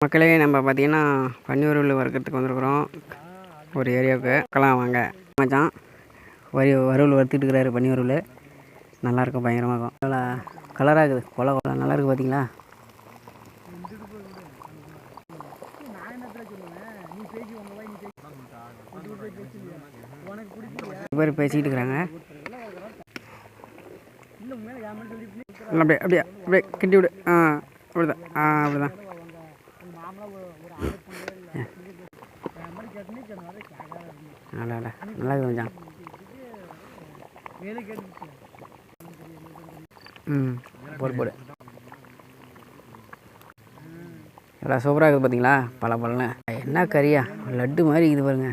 மக்களே நம்ம பார்த்திங்கன்னா பன்னியூரில் வறுக்கிறதுக்கு வந்திருக்குறோம் ஒரு ஏரியாவுக்கு. பார்க்கலாம் வாங்க. மச்சான் வறுவல் வறுத்துட்டு இருக்கிறாரு. பன்னியூரில் நல்லாயிருக்கும், பயங்கரமாக இருக்கும். நல்லா கலராக இருக்குது, கொலை கொலை நல்லாயிருக்கு. பார்த்தீங்களா? பேர் பேசிக்கிட்டு இருக்கிறாங்க. அப்படியே அப்படியே அப்படியே கிட்டி விடு. அப்படிதான் அப்படிதான். நல்லா இருக்குது மச்சான். போடு போடு. எவ்வளோ சூப்பராக இருக்குது பார்த்தீங்களா? பல பலன்னு என்ன கறியா, லட்டு மாதிரி இருக்குது பாருங்க.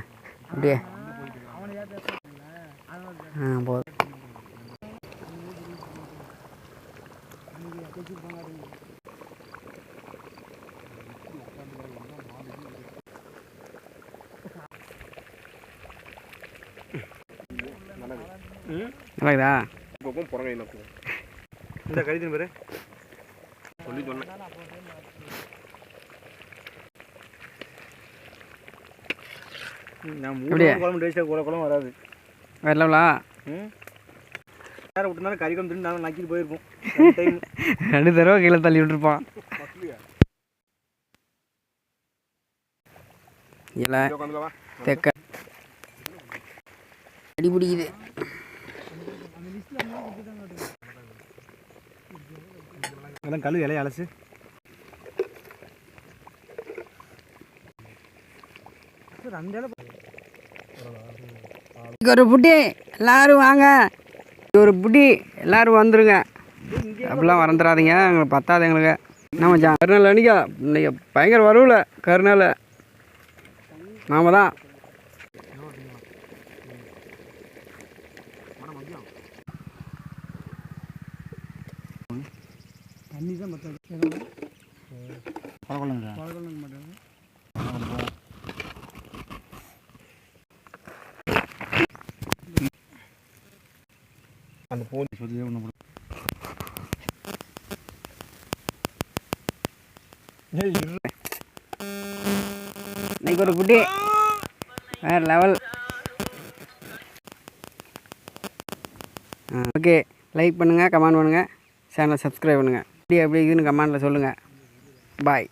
அப்படியே போதும். நல்லாக்குதா? இந்த கறித்தின் பேரு சொல்லி சொன்னேன். குழம்பு டேஸ்ட்டாக குழம்பு வராது. வரலா வேறு விட்டுருந்தாலும் கறி குழம்பு தின்னு நாங்கள் நக்கிட்டு போயிருப்போம். 2 தடவை கீழே தள்ளி விட்டுருப்பான். இல்லை தெக்க அடி பிடிக்குது. அதெல்லாம் கல் இலைய அலசு. ஒரு புட்டி எல்லாரும் வாங்க, ஒரு புட்டி எல்லாரும் வந்துருங்க. அப்படிலாம் மறந்துடாதீங்க, எங்களுக்கு பத்தாது. எங்களுக்கு என்ன மச்சான், கருநாள் அன்றைக்கா இன்னைக்கு பயங்கர வரவுல கருநாள் நாம தான். தண்ணி தான் மற்ற அந்த போலீஸ் சொல்லி ஒன்று இன்னைக்கு ஒரு புட்டி வேறு லெவல். ஓகே, லைக் பண்ணுங்கள், கமெண்ட் பண்ணுங்கள், சேனலை சப்ஸ்கிரைப் பண்ணுங்கள். எப்படி இருக்குதுன்னு கமெண்டில் சொல்லுங்கள். பாய்.